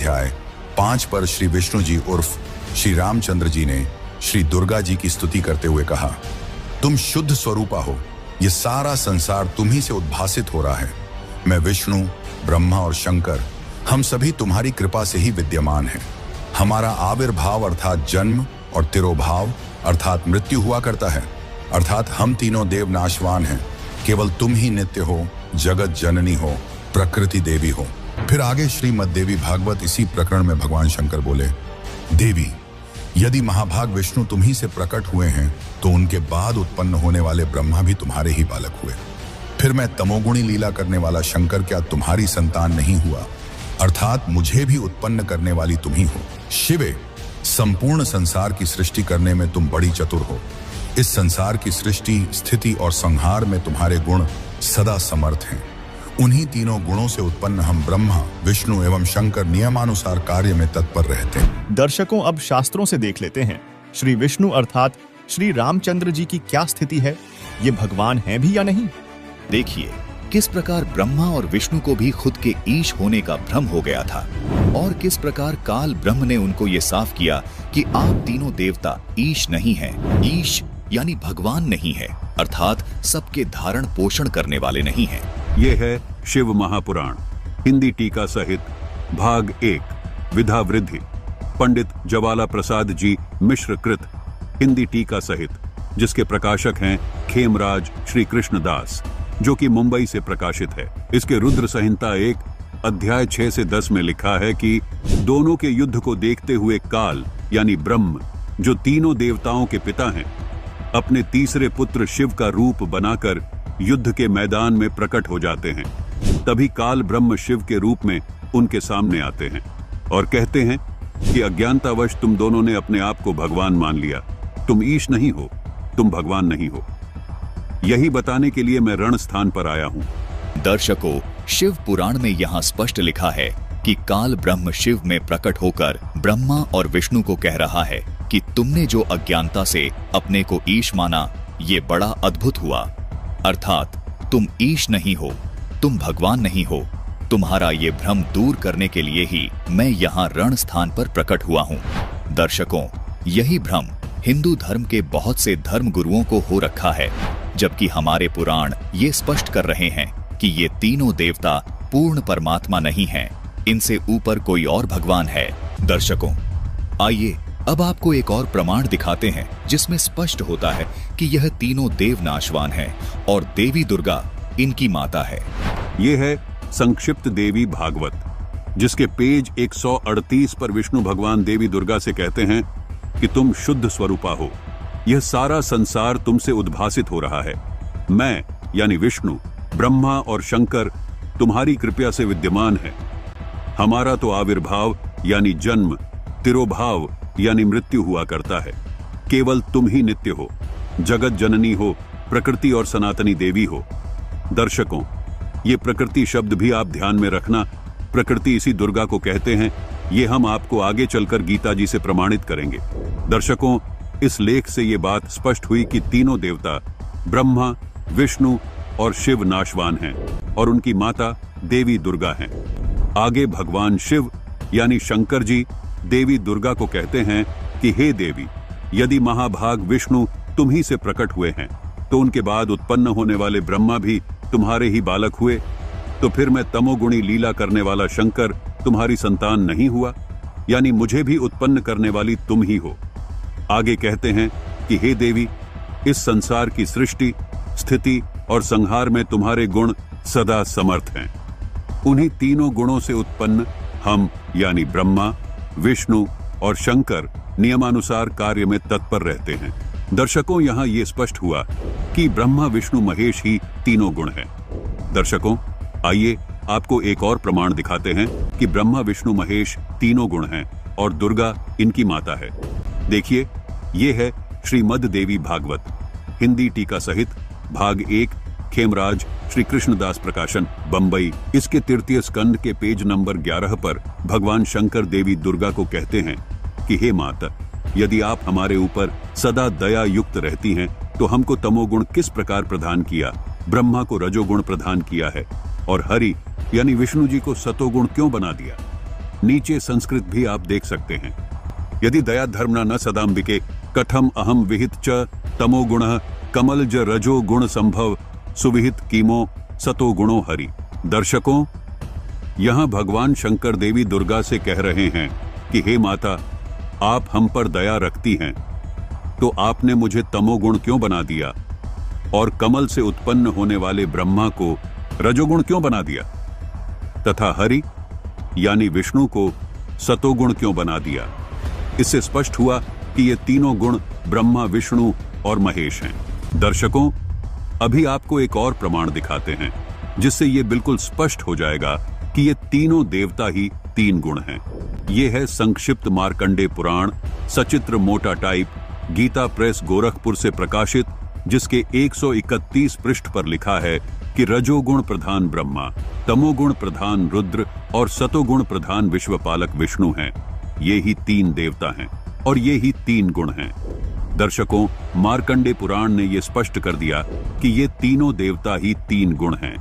अध्याय 5 पर श्री विष्णु जी उर्फ श्री रामचंद्र जी ने श्री दुर्गा जी की स्तुति करते हुए कहा, तुम शुद्ध स्वरूपा हो, ये सारा संसार तुम्ही से उद्भासित हो रहा है। मैं विष्णु, ब्रह्मा और शंकर, हम सभी तुम्हारी कृपा से ही विद्यमान हैं। हमारा आविर्भाव अर्थात जन्म और तिरोभाव अर्थात मृत्यु हुआ करता है, अर्थात हम तीनों देव नाशवान हैं। केवल तुम ही नित्य हो, जगत जननी हो, प्रकृति देवी हो। फिर आगे श्रीमद् देवी भागवत इसी प्रकरण में भगवान शंकर बोले, देवी, यदि महाभाग विष्णु तुम्ही से प्रकट हुए हैं तो उनके बाद उत्पन्न होने वाले ब्रह्मा भी तुम्हारे ही बालक हुए। फिर मैं तमोगुणी लीला करने वाला शंकर क्या तुम्हारी संतान नहीं हुआ, अर्थात मुझे भी उत्पन्न करने वाली तुम ही हो। शिवे, संपूर्ण संसार की सृष्टि करने में तुम बड़ी चतुर हो। इस संसार की सृष्टि, स्थिति और संहार में तुम्हारे गुण सदा समर्थ हैं। उन्हीं तीनों गुणों से उत्पन्न हम ब्रह्मा, विष्णु एवं शंकर नियमानुसार कार्य में तत्पर रहते हैं। दर्शकों, अब शास्त्रों से देख लेते हैं श्री विष्णु अर्थात श्री रामचंद्र जी की क्या स्थिति है। ये भगवान हैं भी या नहीं? देखिए किस प्रकार ब्रह्मा और विष्णु को भी खुद के ईश होने का भ्रम हो गया था और किस प्रकार काल ब्रह्म ने उनको ये साफ किया कि आप तीनों देवता ईश नहीं हैं। ईश यानी भगवान नहीं है, अर्थात सबके धारण पोषण करने वाले नहीं हैं। ये है शिव महापुराण, हिंदी टीका सहित भाग 1, विधा वृद्धि, पंडित ज्वाला प्रसाद जी मिश्र कृत, हिंदी टीका सहित, जिसके प्रकाशक हैं खेमराज श्री कृष्ण दास, जो कि मुंबई से प्रकाशित है। इसके रुद्र संहिता 1 अध्याय 6 से 10 में लिखा है कि दोनों के युद्ध को देखते हुए काल यानी ब्रह्म, जो तीनों देवताओं के पिता हैं, अपने तीसरे पुत्र शिव का रूप बनाकर युद्ध के मैदान में प्रकट हो जाते हैं। तभी काल ब्रह्म शिव के रूप में उनके सामने आते हैं और कहते हैं कि अज्ञानतावश तुम दोनों ने अपने आप को भगवान मान लिया। तुम ईश नहीं हो, तुम भगवान नहीं हो। यही बताने के लिए मैं रण स्थान पर आया हूं। दर्शकों, शिव पुराण में यहाँ स्पष्ट लिखा है कि काल ब्रह्म शिव में प्रकट होकर ब्रह्मा और विष्णु को कह रहा है कि तुमने जो अज्ञानता से अपने को ईश माना, ये बड़ा अद्भुत हुआ। अर्थात तुम ईश नहीं हो, तुम भगवान नहीं हो। तुम्हारा ये भ्रम दूर करने के लिए ही मैं यहाँ रण स्थान पर प्रकट हुआ हूँ। दर्शकों, यही भ्रम हिंदू धर्म के बहुत से धर्म गुरुओं को हो रखा है, जबकि हमारे पुराण ये स्पष्ट कर रहे हैं कि ये तीनों देवता पूर्ण परमात्मा नहीं हैं, इनसे ऊपर कोई और भगवान है। दर्शकों, आइए अब आपको एक और प्रमाण दिखाते हैं जिसमें स्पष्ट होता है कि यह तीनों देव नाशवान हैं और देवी दुर्गा इनकी माता है। यह है संक्षिप्त देवी भागवत, जिसके पेज 138 पर विष्णु भगवान देवी दुर्गा से कहते हैं कि तुम शुद्ध स्वरूपा हो, यह सारा संसार तुमसे उद्भासित हो रहा है। मैं यानी विष्णु, ब्रह्मा और शंकर तुम्हारी कृपा से विद्यमान है। हमारा तो आविर्भाव यानी जन्म, तिरोभाव यानी मृत्यु हुआ करता है। केवल तुम ही नित्य हो, जगत जननी हो, प्रकृति और सनातनी देवी हो। दर्शकों, ये प्रकृति शब्द भी आप ध्यान में रखना। प्रकृति इसी दुर्गा को कहते हैं। ये हम आपको आगे चलकर गीता जी से प्रमाणित करेंगे। दर्शकों, इस लेख से ये बात स्पष्ट हुई कि तीनों देवता ब्रह्मा, विष्णु और शिव नाशवान हैं और उनकी माता देवी दुर्गा हैं। आगे भगवान शिव यानी शंकर जी देवी दुर्गा को कहते हैं कि हे देवी, यदि महाभाग विष्णु तुम ही से प्रकट हुए हैं तो उनके बाद उत्पन्न होने वाले ब्रह्मा भी तुम्हारे ही बालक हुए, तो फिर मैं तमोगुणी लीला करने वाला शंकर तुम्हारी संतान नहीं हुआ, यानी मुझे भी उत्पन्न करने वाली तुम ही हो। आगे कहते हैं कि हे देवी, इस संसार की सृष्टि, स्थिति और संहार में तुम्हारे गुण सदा समर्थ हैं। उन्हीं तीनों गुणों से उत्पन्न हम यानी ब्रह्मा, विष्णु और शंकर नियमानुसार कार्य में तत्पर रहते हैं। दर्शकों, यहाँ ये स्पष्ट हुआ कि ब्रह्मा, विष्णु, महेश ही तीनों गुण हैं। दर्शकों, आइए आपको एक और प्रमाण दिखाते हैं कि ब्रह्मा, विष्णु, महेश तीनों गुण हैं और दुर्गा इनकी माता है। देखिए, ये है श्रीमद् देवी भागवत, हिंदी टीका सहित, भाग 1, खेमराज श्री कृष्णदास प्रकाशन, बंबई। इसके तृतीय स्कंद के पेज नंबर 11 पर भगवान शंकर देवी दुर्गा को कहते हैं कि हे माता, यदि आप हमारे ऊपर सदा दया युक्त रहती हैं तो हमको तमोगुण किस प्रकार प्रदान किया, ब्रह्मा को रजोगुण प्रदान किया है और हरि यानी विष्णु जी को सतोगुण क्यों बना दिया। नीचे संस्कृत भी आप देख सकते हैं। यदि दया धर्मना न सदाम्बिके कथम अहम विहित च तमो गुणः कमलज रजो गुण संभव सुविहित कीमो सतो गुणो हरि। दर्शकों, यहां भगवान शंकर देवी दुर्गा से कह रहे हैं कि हे माता, आप हम पर दया रखती हैं, तो आपने मुझे तमोगुण क्यों बना दिया और कमल से उत्पन्न होने वाले ब्रह्मा को रजोगुण क्यों बना दिया तथा हरि यानी विष्णु को सतोगुण क्यों बना दिया। इससे स्पष्ट हुआ कि ये तीनों गुण ब्रह्मा, विष्णु और महेश हैं। दर्शकों, अभी आपको एक और प्रमाण दिखाते हैं जिससे ये बिल्कुल स्पष्ट हो जाएगा कि ये तीनों देवता ही तीन गुण हैं। ये है संक्षिप्त मार्कंडे पुराण, सचित्र मोटा टाइप, गीता प्रेस गोरखपुर से प्रकाशित, जिसके 131 पृष्ठ पर लिखा है कि रजोगुण प्रधान ब्रह्मा, तमोगुण प्रधान रुद्र और सतोगुण प्रधान विश्वपालक विष्णु हैं। ये ही तीन देवता हैं और ये ही तीन गुण हैं। दर्शकों, मार्कंडे पुराण ने यह स्पष्ट कर दिया कि ये तीनों देवता ही तीन गुण हैं।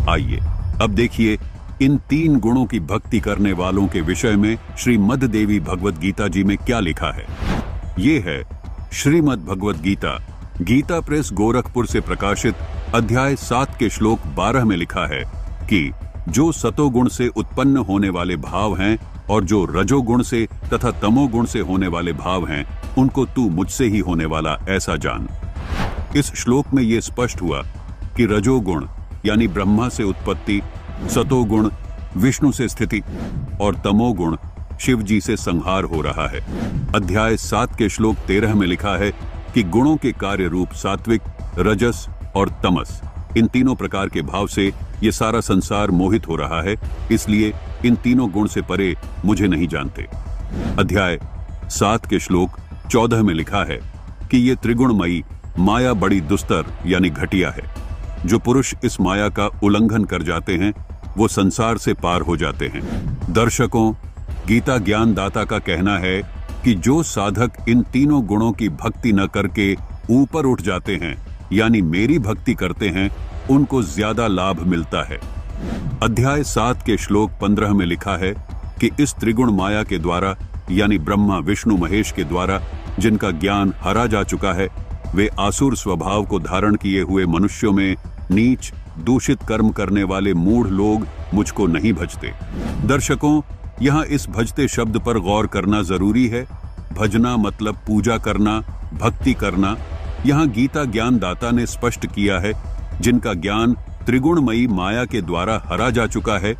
आइए अब देखिए इन तीन गुणों की भक्ति करने वालों के विषय में श्रीमद् देवी भगवत गीता जी में क्या लिखा है। ये है श्रीमद् भगवत गीता, गीता प्रेस गोरखपुर से प्रकाशित, अध्याय 7 के श्लोक 12 में लिखा है कि जो सतोगुण से उत्पन्न होने वाले भाव हैं और जो रजोगुण से तथा तमोगुण से होने वाले भाव हैं, उनको तू मुझसे ही होने वाला ऐसा जान। इस श्लोक में यह स्पष्ट हुआ कि रजोगुण यानी ब्रह्मा से उत्पत्ति, सतोगुण विष्णु से स्थिति और तमोगुण शिव जी से संहार हो रहा है। अध्याय 7 के श्लोक 13 में लिखा है कि गुणों के कार्य रूप सात्विक, रजस और तमस, इन तीनों प्रकार के भाव से ये सारा संसार मोहित हो रहा है, इसलिए इन तीनों गुण से परे मुझे नहीं जानते। अध्याय 7 के श्लोक 14 में लिखा है कि ये त्रिगुणमयी माया बड़ी दुस्तर यानी घटिया है। जो पुरुष इस माया का उल्लंघन कर जाते हैं वो संसार से पार हो जाते हैं। दर्शकों, गीता ज्ञान दाता का कहना है कि जो साधक इन तीनों गुणों की भक्ति न करके ऊपर उठ जाते हैं यानी मेरी भक्ति करते हैं, उनको ज्यादा लाभ मिलता है। अध्याय 7 के श्लोक 15 में लिखा है कि इस त्रिगुण माया के द्वारा यानी ब्रह्मा, विष्णु, महेश के द्वारा जिनका ज्ञान हरा जा चुका है, वे आसुर स्वभाव को धारण किए हुए मनुष्यों में नीच, दूषित कर्म करने वाले मूढ़ लोग मुझको नहीं भजते। दर्शकों, यहाँ इस भजते शब्द पर गौर करना जरूरी है। भजना मतलब पूजा करना, भक्ति करना। यहाँ गीता ज्ञान दाता ने स्पष्ट किया है जिनका ज्ञान त्रिगुणमयी माया के द्वारा हरा जा चुका है।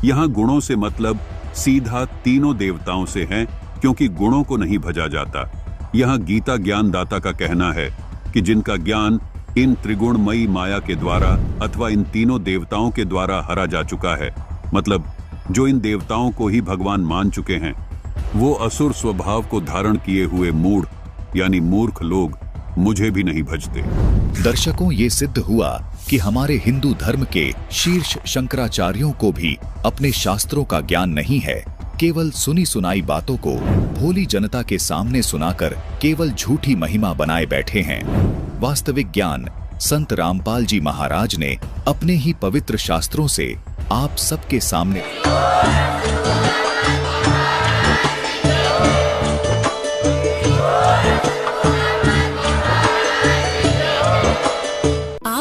यहाँ गुणों से मतलब सीधा तीनों देवताओं से है, क्योंकि गुणों को नहीं भजा जाता। यहाँ गीता ज्ञान दाता का कहना है कि जिनका ज्ञान इन त्रिगुणमयी माया के द्वारा अथवा इन तीनों देवताओं के द्वारा हरा जा चुका है, मतलब जो इन देवताओं को ही भगवान मान चुके हैं, वो असुर स्वभाव को धारण किए हुए मूढ़ यानी मूर्ख लोग मुझे भी नहीं भजते। दर्शकों, ये सिद्ध हुआ कि हमारे हिंदू धर्म के शीर्ष शंकराचार्यों को भी अपने शास्त्रों का ज्ञान नहीं है। केवल सुनी सुनाई बातों को भोली जनता के सामने सुनाकर केवल झूठी महिमा बनाए बैठे हैं। वास्तविक ज्ञान संत रामपाल जी महाराज ने अपने ही पवित्र शास्त्रों से आप सबके सामने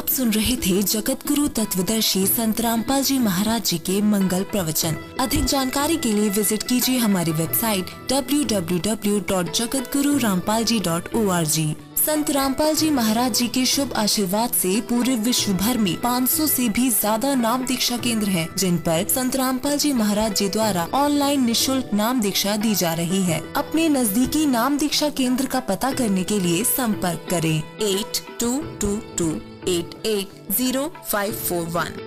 सुन रहे थे जगत गुरु तत्वदर्शी संत रामपाल जी महाराज जी के मंगल प्रवचन। अधिक जानकारी के लिए विजिट कीजिए हमारी वेबसाइट www.jagatgururampalji.org। संत रामपाल जी महाराज जी के शुभ आशीर्वाद से पूरे विश्व भर में 500 से भी ज्यादा नाम दीक्षा केंद्र हैं, जिन पर संत रामपाल जी महाराज जी द्वारा ऑनलाइन निशुल्क नाम दीक्षा दी जा रही है। अपने नजदीकी नाम दीक्षा केंद्र का पता करने के लिए संपर्क करें 8222880541।